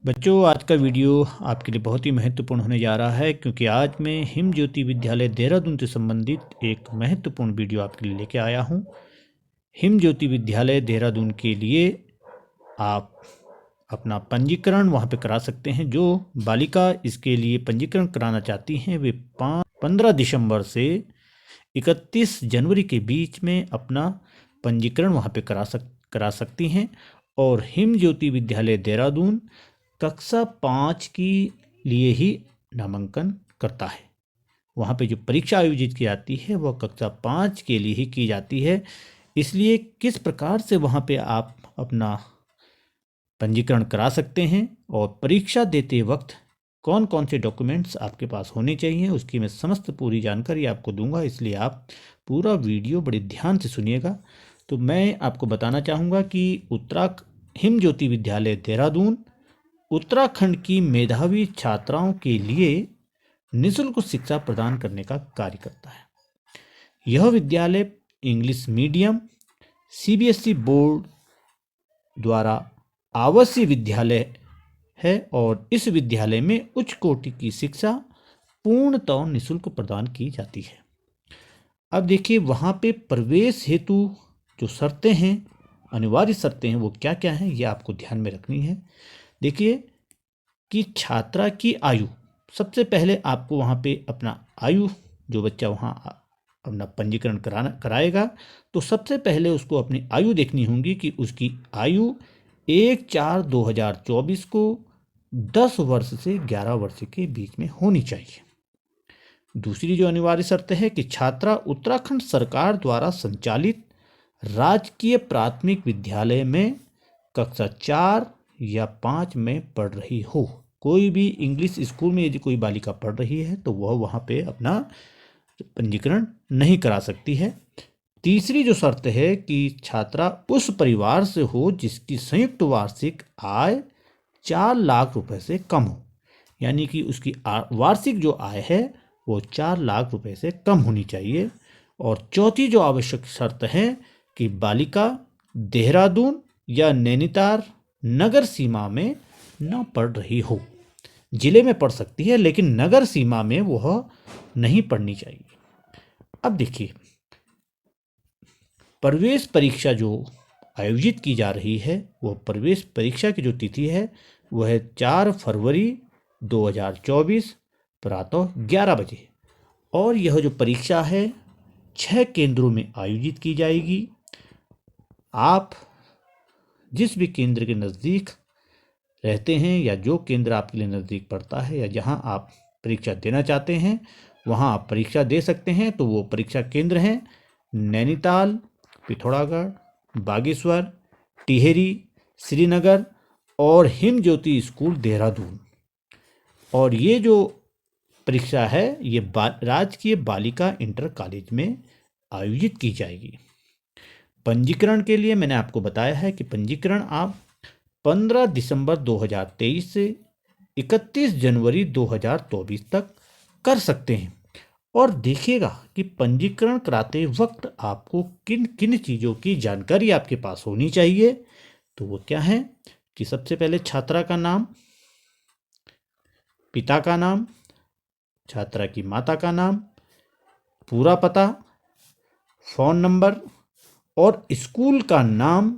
बच्चों, आज का वीडियो आपके लिए बहुत ही महत्वपूर्ण होने जा रहा है क्योंकि आज मैं हिम ज्योति विद्यालय देहरादून से संबंधित एक महत्वपूर्ण वीडियो आपके लिए लेके आया हूं। हिम ज्योति विद्यालय देहरादून के लिए आप अपना पंजीकरण वहां पे करा सकते हैं। जो बालिका इसके लिए पंजीकरण कराना चाहती हैं वे 15 दिसंबर से 31 जनवरी के बीच में अपना पंजीकरण वहां पे करा सकती हैं। और हिम ज्योति विद्यालय देहरादून कक्षा 5 के लिए ही नामांकन करता है। वहाँ पे जो परीक्षा आयोजित की जाती है वह कक्षा 5 के लिए ही की जाती है। इसलिए किस प्रकार से वहाँ पे आप अपना पंजीकरण करा सकते हैं और परीक्षा देते वक्त कौन कौन से डॉक्यूमेंट्स आपके पास होने चाहिए, उसकी मैं समस्त पूरी जानकारी आपको दूंगा। इसलिए आप पूरा वीडियो बड़े ध्यान से सुनिएगा। तो मैं आपको बताना चाहूँगा कि हिम ज्योति विद्यालय देहरादून उत्तराखंड की मेधावी छात्राओं के लिए निःशुल्क शिक्षा प्रदान करने का कार्य करता है। यह विद्यालय इंग्लिश मीडियम सीबीएसई बोर्ड द्वारा आवासीय विद्यालय है और इस विद्यालय में उच्च कोटि की शिक्षा पूर्णतः निःशुल्क प्रदान की जाती है। अब देखिए, वहाँ पे प्रवेश हेतु जो शर्तें हैं, अनिवार्य शर्तें हैं, वो क्या क्या हैं, ये आपको ध्यान में रखनी है। देखिए कि छात्रा की आयु, सबसे पहले आपको वहाँ पे अपना आयु, जो बच्चा वहाँ अपना पंजीकरण कराएगा तो सबसे पहले उसको अपनी आयु देखनी होगी कि उसकी आयु 1/4/2024 को 10 वर्ष से 11 वर्ष के बीच में होनी चाहिए। दूसरी जो अनिवार्य शर्त है कि छात्रा उत्तराखंड सरकार द्वारा संचालित राजकीय प्राथमिक विद्यालय में कक्षा 4 या 5 में पढ़ रही हो। कोई भी इंग्लिश स्कूल में यदि कोई बालिका पढ़ रही है तो वह वहाँ पे अपना पंजीकरण नहीं करा सकती है। तीसरी जो शर्त है कि छात्रा उस परिवार से हो जिसकी संयुक्त वार्षिक आय 4 लाख रुपए से कम हो, यानी कि उसकी वार्षिक जो आय है वो 4 लाख रुपए से कम होनी चाहिए। और चौथी जो आवश्यक शर्त है कि बालिका देहरादून या नैनीताल नगर सीमा में न पढ़ रही हो। जिले में पढ़ सकती है लेकिन नगर सीमा में वह नहीं पढ़नी चाहिए। अब देखिए, प्रवेश परीक्षा जो आयोजित की जा रही है, वह प्रवेश परीक्षा की जो तिथि है वह है 4 फरवरी 2024 प्रातः 11 बजे। और यह जो परीक्षा है 6 केंद्रों में आयोजित की जाएगी। आप जिस भी केंद्र के नज़दीक रहते हैं या जो केंद्र आपके लिए नज़दीक पड़ता है या जहां आप परीक्षा देना चाहते हैं वहां आप परीक्षा दे सकते हैं। तो वो परीक्षा केंद्र हैं नैनीताल, पिथौरागढ़, बागेश्वर, टिहरी, श्रीनगर और हिम ज्योति स्कूल देहरादून। और ये जो परीक्षा है ये राजकीय बालिका इंटर कॉलेज में आयोजित की जाएगी। पंजीकरण के लिए मैंने आपको बताया है कि पंजीकरण आप 15 दिसंबर 2023 से 31 जनवरी 2024 तक कर सकते हैं। और देखिएगा कि पंजीकरण कराते वक्त आपको किन किन चीज़ों की जानकारी आपके पास होनी चाहिए। तो वो क्या है कि सबसे पहले छात्रा का नाम, पिता का नाम, छात्रा की माता का नाम, पूरा पता, फ़ोन नंबर और स्कूल का नाम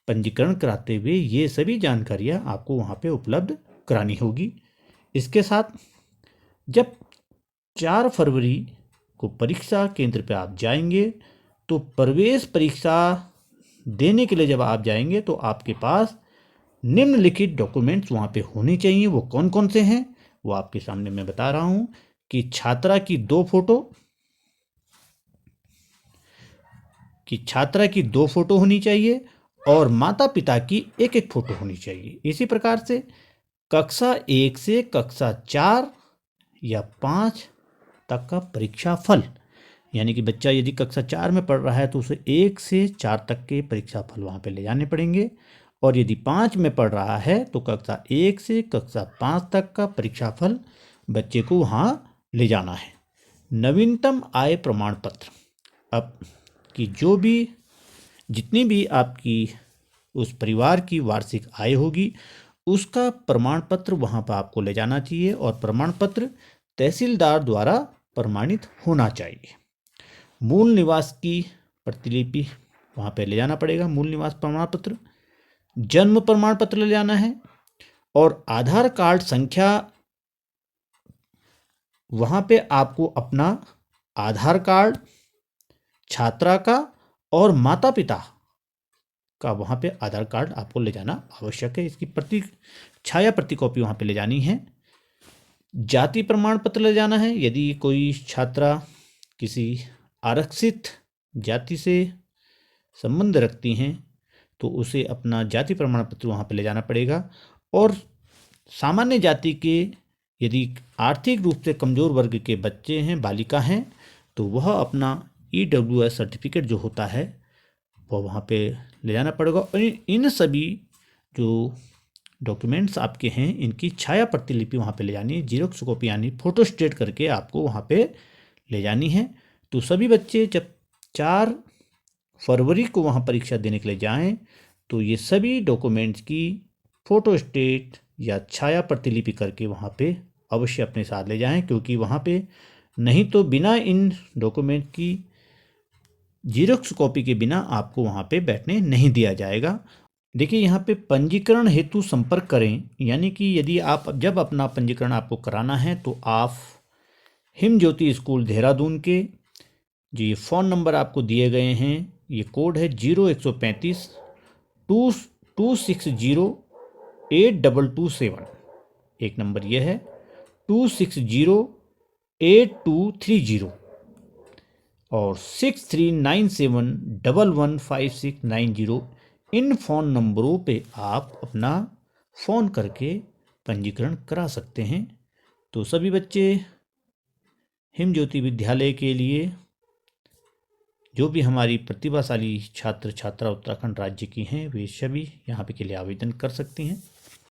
पंजीकरण कराते हुए ये सभी जानकारियाँ आपको वहाँ पे उपलब्ध करानी होगी। इसके साथ जब 4 फरवरी को परीक्षा केंद्र पे आप जाएंगे तो प्रवेश परीक्षा देने के लिए जब आप जाएंगे तो आपके पास निम्नलिखित डॉक्यूमेंट्स वहाँ पे होने चाहिए। वो कौन कौन से हैं वो आपके सामने मैं बता रहा हूँ कि छात्रा की 2 फोटो होनी चाहिए और माता पिता की एक एक फोटो होनी चाहिए। इसी प्रकार से कक्षा 1 से कक्षा 4 या 5 तक का परीक्षा फल, यानी कि बच्चा यदि कक्षा 4 में पढ़ रहा है तो उसे 1 से 4 तक के परीक्षा फल वहाँ पे ले जाने पड़ेंगे। और यदि 5 में पढ़ रहा है तो कक्षा 1 से कक्षा 5 तक का परीक्षा फल बच्चे को वहाँ ले जाना है। नवीनतम आय प्रमाण पत्र, अब कि जितनी भी आपकी उस परिवार की वार्षिक आय होगी उसका प्रमाण पत्र वहाँ पर आपको ले जाना चाहिए और प्रमाण पत्र तहसीलदार द्वारा प्रमाणित होना चाहिए। मूल निवास की प्रतिलिपि वहाँ पे ले जाना पड़ेगा, मूल निवास प्रमाण पत्र, जन्म प्रमाण पत्र ले जाना है और आधार कार्ड संख्या वहाँ पे आपको अपना आधार कार्ड, छात्रा का और माता पिता का वहाँ पे आधार कार्ड आपको ले जाना आवश्यक है। इसकी छाया प्रति कॉपी वहाँ पे ले जानी है। जाति प्रमाण पत्र ले जाना है। यदि कोई छात्रा किसी आरक्षित जाति से संबंध रखती हैं तो उसे अपना जाति प्रमाण पत्र वहाँ पे ले जाना पड़ेगा। और सामान्य जाति के यदि आर्थिक रूप से कमज़ोर वर्ग के बच्चे हैं, बालिका हैं, तो वह अपना EWS सर्टिफिकेट जो होता है वह वहाँ पे ले जाना पड़ेगा। और इन सभी जो डॉक्यूमेंट्स आपके हैं इनकी छाया प्रतिलिपि वहाँ पे ले जानी है, जीरोक्स कॉपी यानी फ़ोटो स्टेट करके आपको वहाँ पे ले जानी है। तो सभी बच्चे जब 4 फरवरी को वहाँ परीक्षा देने के लिए जाएं तो ये सभी डॉक्यूमेंट्स की फ़ोटो स्टेट या छाया प्रतिलिपि करके वहाँ पे अवश्य अपने साथ ले जाएं, क्योंकि वहाँ पे नहीं तो बिना इन डॉक्यूमेंट की जीरोक्स कॉपी के बिना आपको वहाँ पे बैठने नहीं दिया जाएगा। देखिए यहाँ पे पंजीकरण हेतु संपर्क करें, यानी कि यदि आप जब अपना पंजीकरण आपको कराना है तो आप हिम ज्योति स्कूल देहरादून के जो ये फ़ोन नंबर आपको दिए गए हैं, ये कोड है 0135 260 8227। एक नंबर ये है 260 8230 और 6397115690। इन फ़ोन नंबरों पे आप अपना फ़ोन करके पंजीकरण करा सकते हैं। तो सभी बच्चे हिम ज्योति विद्यालय के लिए जो भी हमारी प्रतिभाशाली छात्र छात्रा उत्तराखंड राज्य की हैं वे सभी यहाँ पे के लिए आवेदन कर सकती हैं।